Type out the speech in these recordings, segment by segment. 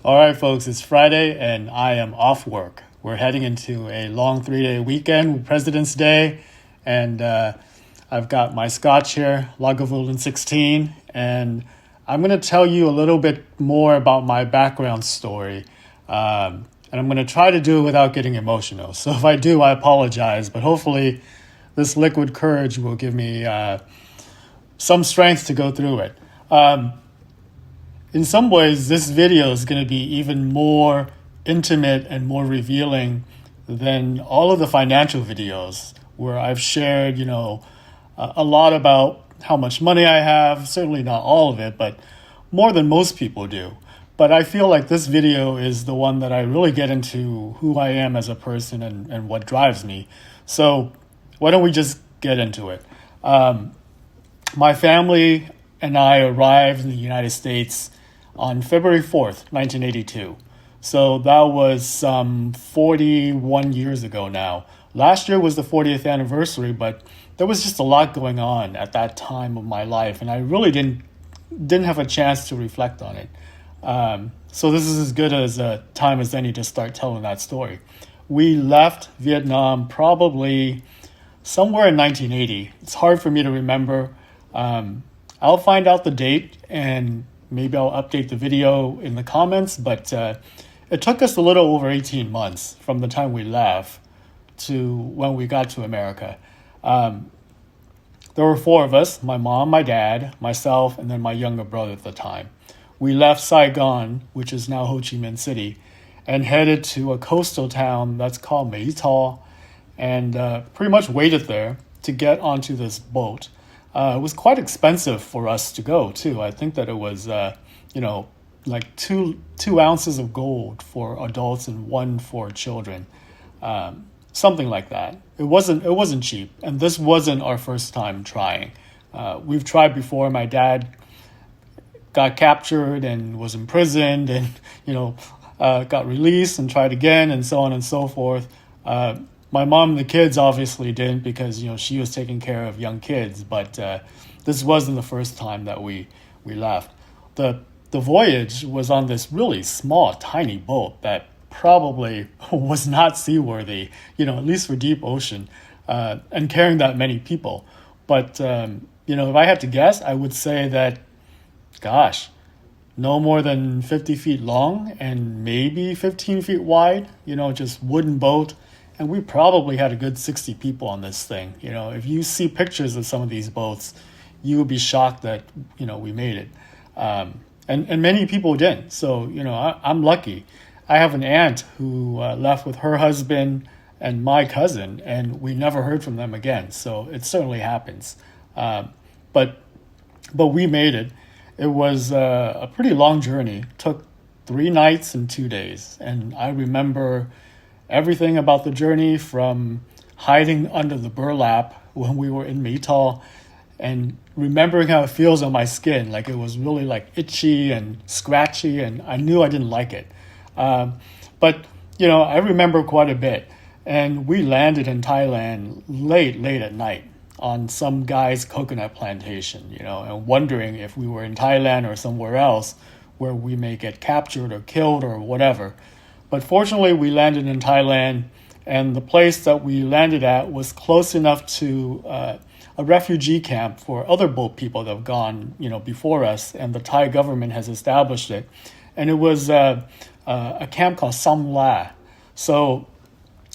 All right, folks, it's Friday and I am off work. We're heading into a long 3-day weekend, President's Day, and I've got my scotch here, Lagavulin 16, and I'm going to tell you a little bit more about my background story. And I'm going to try to do it without getting emotional. So if I do, I apologize, but hopefully this liquid courage will give me some strength to go through it. In some ways, this video is going to be even more intimate and more revealing than all of the financial videos where I've shared, a lot about how much money I have. Certainly not all of it, but more than most people do. But I feel like this video is the one that I really get into who I am as a person and what drives me. So why don't we just get into it? My family and I arrived in the United States on February 4th, 1982. So that was 41 years ago now. Last year was the 40th anniversary, but there was just a lot going on at that time of my life, and I really didn't have a chance to reflect on it. So this is as good as a time as any to start telling that story. We left Vietnam probably somewhere in 1980. It's hard for me to remember. I'll find out the date and maybe I'll update the video in the comments, but it took us a little over 18 months from the time we left to when we got to America. There were four of us, my mom, my dad, myself, and then my younger brother at the time. We left Saigon, which is now Ho Chi Minh City, and headed to a coastal town that's called Mai Tho, and pretty much waited there to get onto this boat. It was quite expensive for us to go, too. I think that it was, like two ounces of gold for adults and one for children, something like that. It wasn't cheap, and this wasn't our first time trying. We've tried before. My dad got captured and was imprisoned, and got released and tried again, and so on and so forth. My mom and the kids obviously didn't because, she was taking care of young kids. But this wasn't the first time that we left. The voyage was on this really small, tiny boat that probably was not seaworthy, at least for deep ocean, and carrying that many people. But, if I had to guess, I would say that, gosh, no more than 50 feet long and maybe 15 feet wide, just wooden boat. And we probably had a good 60 people on this thing. If you see pictures of some of these boats, you would be shocked that, we made it. And many people didn't. So, I'm lucky. I have an aunt who left with her husband and my cousin, and we never heard from them again. So it certainly happens. But we made it. It was a pretty long journey. It took 3 nights and 2 days. And I remember everything about the journey, from hiding under the burlap when we were in Mai Tho and remembering how it feels on my skin. Like it was really like itchy and scratchy, and I knew I didn't like it. But I remember quite a bit. And we landed in Thailand late at night on some guy's coconut plantation, and wondering if we were in Thailand or somewhere else where we may get captured or killed or whatever. But fortunately, we landed in Thailand, and the place that we landed at was close enough to a refugee camp for other boat people that have gone, before us, and the Thai government has established it. And it was a camp called Songkhla. So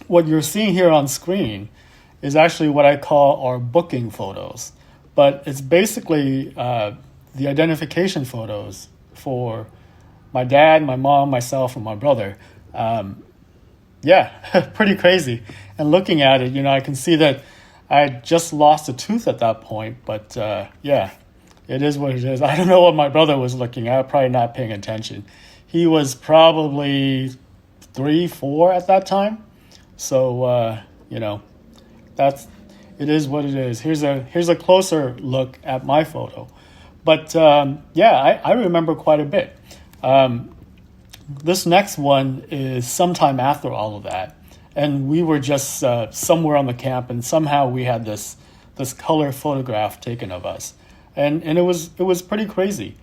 what you're seeing here on screen is actually what I call our booking photos. But it's basically the identification photos for my dad, my mom, myself, and my brother. Pretty crazy. And looking at it, I can see that I had just lost a tooth at that point. But it is what it is. I don't know what my brother was looking at, probably not paying attention. He was probably 3, 4 at that time. So, it is what it is. Here's a closer look at my photo. But I remember quite a bit. This next one is sometime after all of that. And we were just somewhere on the camp, and somehow we had this color photograph taken of us. And it was pretty crazy.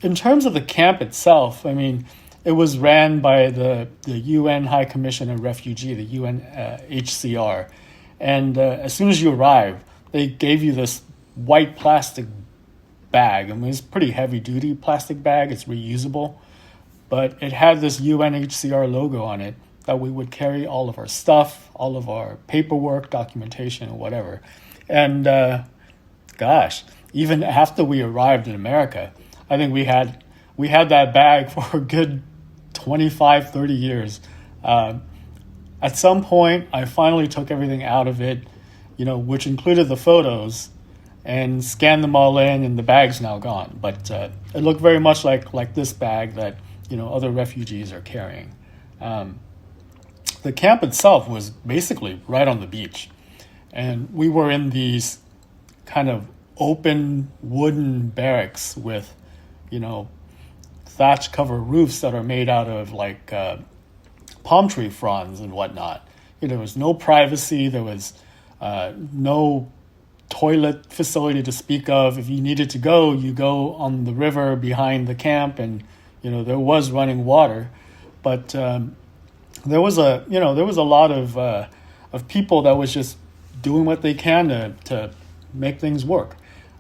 In terms of the camp itself, I mean, it was ran by the UN High Commission on Refugee, the UNHCR. And as soon as you arrive, they gave you this white plastic bag. I mean, it's a pretty heavy-duty plastic bag. It's reusable. But it had this UNHCR logo on it that we would carry all of our stuff, all of our paperwork, documentation, or whatever. And gosh, even after we arrived in America, I think we had that bag for a good 25, 30 years. At some point, I finally took everything out of it, which included the photos, and scanned them all in, and the bag's now gone. But it looked very much like this bag that other refugees are carrying. The camp itself was basically right on the beach, and we were in these kind of open wooden barracks with, thatch cover roofs that are made out of palm tree fronds and whatnot. There was no privacy. There was no toilet facility to speak of. If you needed to go, you go on the river behind the camp, and there was running water, but there was a lot of people that was just doing what they can to make things work.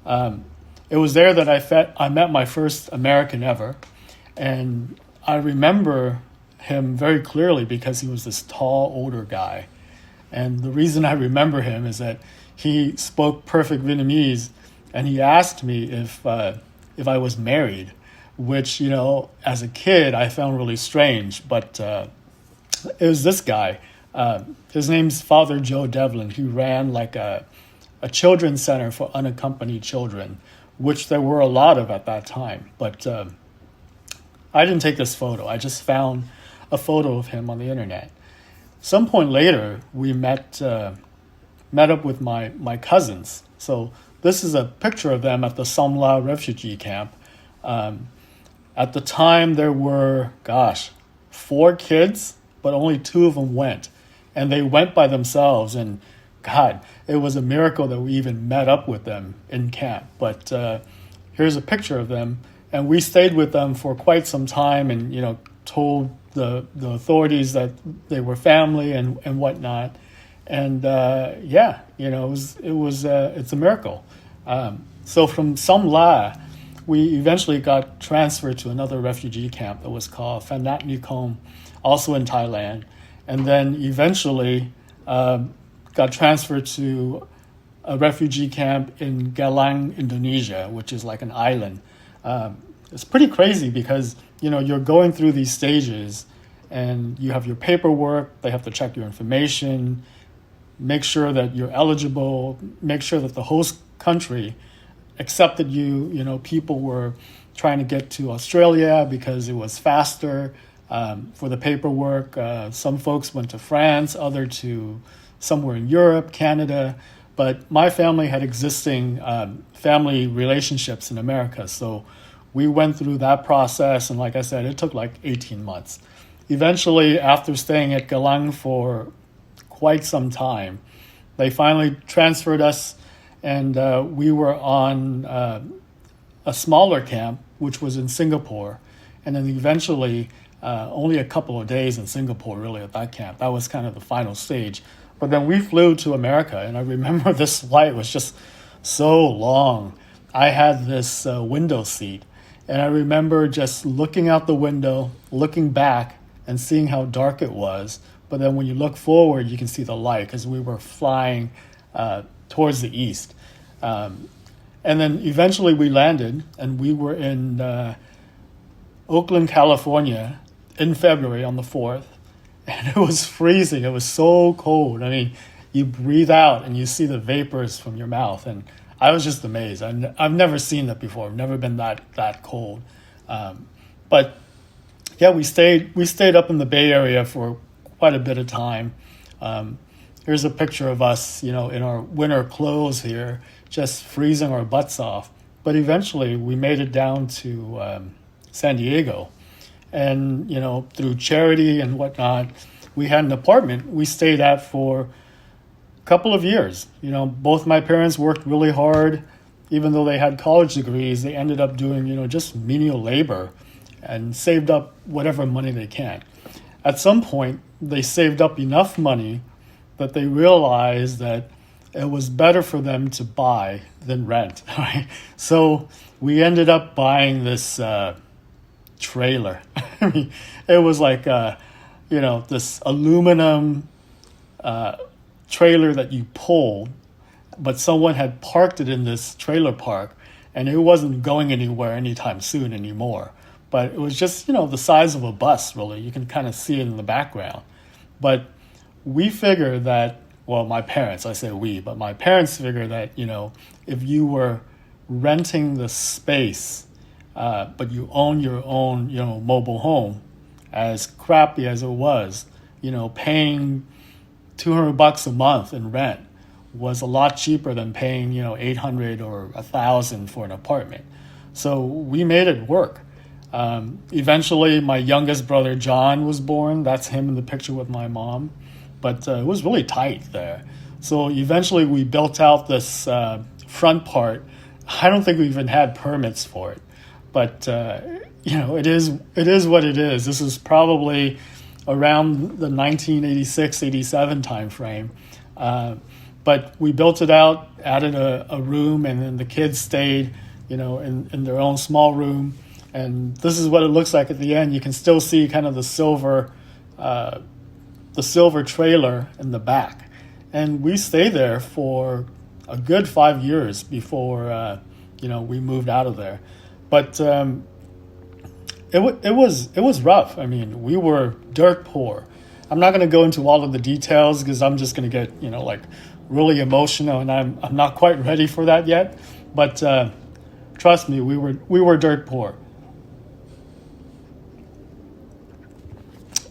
It was there that I met my first American ever, and I remember him very clearly because he was this tall, older guy. And the reason I remember him is that he spoke perfect Vietnamese, and he asked me if I was married, which, as a kid, I found really strange. But it was this guy. His name's Father Joe Devlin. He ran a children's center for unaccompanied children, which there were a lot of at that time. But I didn't take this photo. I just found a photo of him on the internet. Some point later, we met up with my cousins. So this is a picture of them at the Songkhla Refugee Camp. At the time, there were, 4 kids, but only 2 of them went. And they went by themselves. And God, it was a miracle that we even met up with them in camp. But here's a picture of them. And we stayed with them for quite some time and, told the authorities that they were family and whatnot. And it's a miracle. So from Songkhla, we eventually got transferred to another refugee camp that was called Phanat Nikhom, also in Thailand. And then eventually got transferred to a refugee camp in Galang, Indonesia, which is like an island. It's pretty crazy because, you're going through these stages and you have your paperwork, they have to check your information, make sure that you're eligible, make sure that the host country accepted you. People were trying to get to Australia because it was faster for the paperwork. Some folks went to France, other to somewhere in Europe, Canada. But my family had existing family relationships in America. So we went through that process. And like I said, it took 18 months. Eventually, after staying at Galang for quite some time, they finally transferred us, and we were on a smaller camp, which was in Singapore. And then eventually, only a couple of days in Singapore, really, at that camp. That was kind of the final stage. But then we flew to America, and I remember this flight was just so long. I had this window seat, and I remember just looking out the window, looking back, and seeing how dark it was. But then when you look forward, you can see the light because we were flying towards the east. And then eventually we landed, and we were in Oakland, California in February on the 4th. And it was freezing. It was so cold. I mean, you breathe out and you see the vapors from your mouth. And I was just amazed. I've never seen that before. I've never been that cold. But yeah, we stayed up in the Bay Area for quite a bit of time. Here's a picture of us, in our winter clothes here, just freezing our butts off. But eventually we made it down to San Diego. And, through charity and whatnot, we had an apartment we stayed at for a couple of years. Both my parents worked really hard. Even though they had college degrees, they ended up doing, just menial labor. and saved up whatever money they can. At some point, they saved up enough money that they realized that it was better for them to buy than rent. Right? So we ended up buying this trailer. I mean, it was like this aluminum trailer that you pull, but someone had parked it in this trailer park, and it wasn't going anywhere anytime soon anymore. But it was just the size of a bus, really. You can kind of see it in the background. But we figured that, well, my parents, I say we, but my parents figured that, if you were renting the space, but you own your own, mobile home, as crappy as it was, paying $200 a month in rent was a lot cheaper than paying, $800 or $1,000 for an apartment. So we made it work. Eventually, my youngest brother, John, was born. That's him in the picture with my mom. But it was really tight there. So eventually we built out this front part. I don't think we even had permits for it. But, it is what it is. This is probably around the 1986-87 time frame. But we built it out, added a room, and then the kids stayed, in their own small room. And this is what it looks like at the end. You can still see kind of the silver trailer in the back. And we stayed there for a good 5 years before, we moved out of there. But it was rough. I mean, we were dirt poor. I'm not going to go into all of the details because I'm just going to get, really emotional, and I'm not quite ready for that yet. But trust me, we were dirt poor.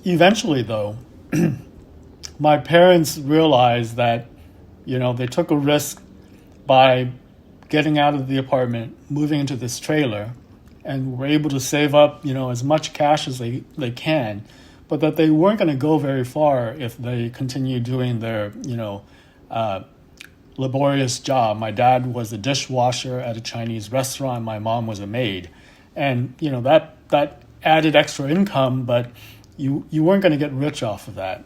Eventually, though, my parents realized that, they took a risk by getting out of the apartment, moving into this trailer, and were able to save up, as much cash as they can, but that they weren't going to go very far if they continued doing their, laborious job. My dad was a dishwasher at a Chinese restaurant. My mom was a maid. And, that added extra income, but you weren't going to get rich off of that.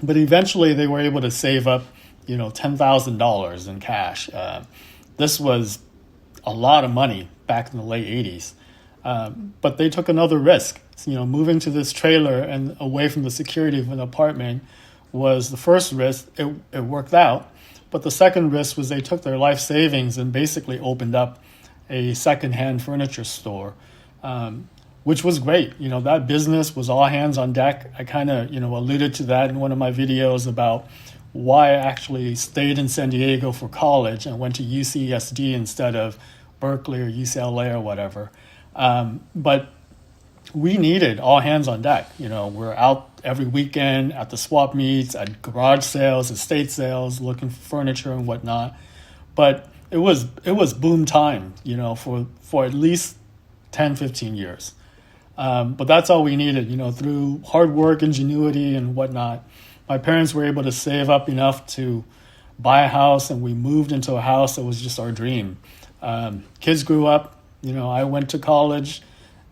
But eventually they were able to save up, $10,000 in cash. This was a lot of money back in the late 80s. But they took another risk. So, moving to this trailer and away from the security of an apartment was the first risk. It worked out. But the second risk was they took their life savings and basically opened up a secondhand furniture store, which was great. That business was all hands on deck. I kind of, alluded to that in one of my videos about why I actually stayed in San Diego for college and went to UCSD instead of Berkeley or UCLA or whatever. But we needed all hands on deck. We're out every weekend at the swap meets, at garage sales, estate sales, looking for furniture and whatnot. But it was boom time, for at least 10, 15 years. But that's all we needed, through hard work, ingenuity, and whatnot. My parents were able to save up enough to buy a house, and we moved into a house that was just our dream. Kids grew up, I went to college,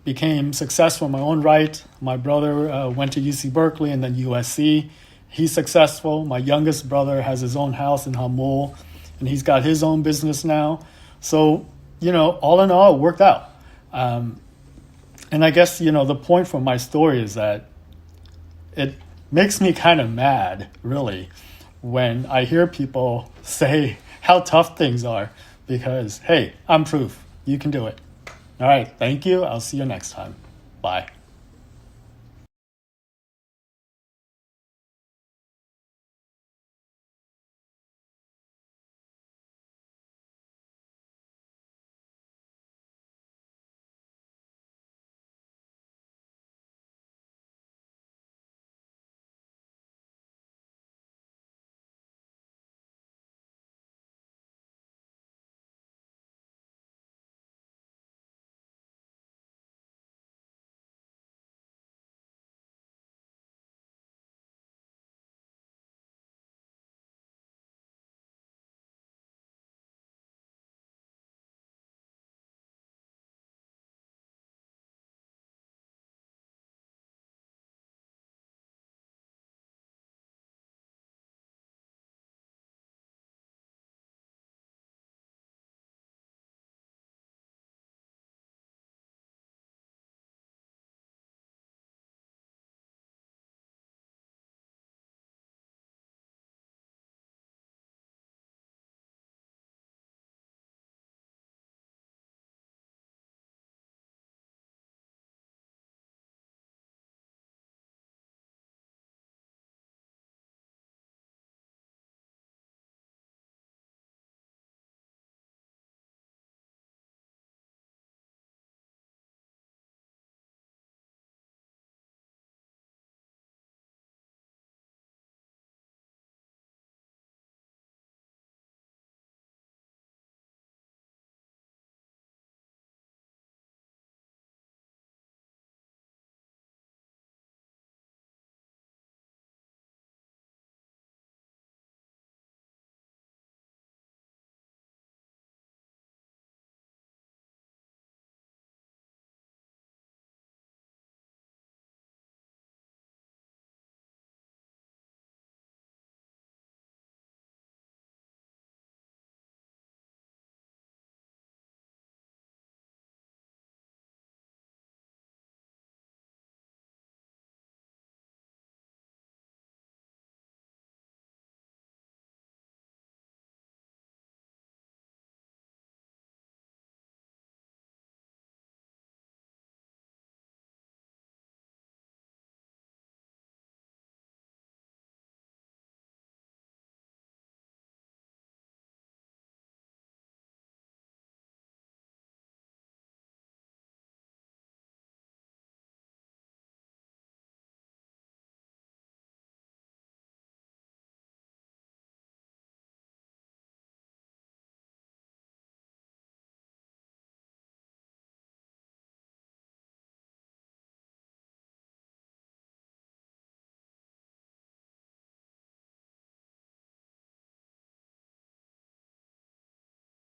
became successful in my own right. My brother went to UC Berkeley and then USC. He's successful. My youngest brother has his own house in Hamul, and he's got his own business now. So, all in all, it worked out. And I guess, the point from my story is that it makes me kind of mad, really, when I hear people say how tough things are because, hey, I'm proof. You can do it. All right. Thank you. I'll see you next time. Bye.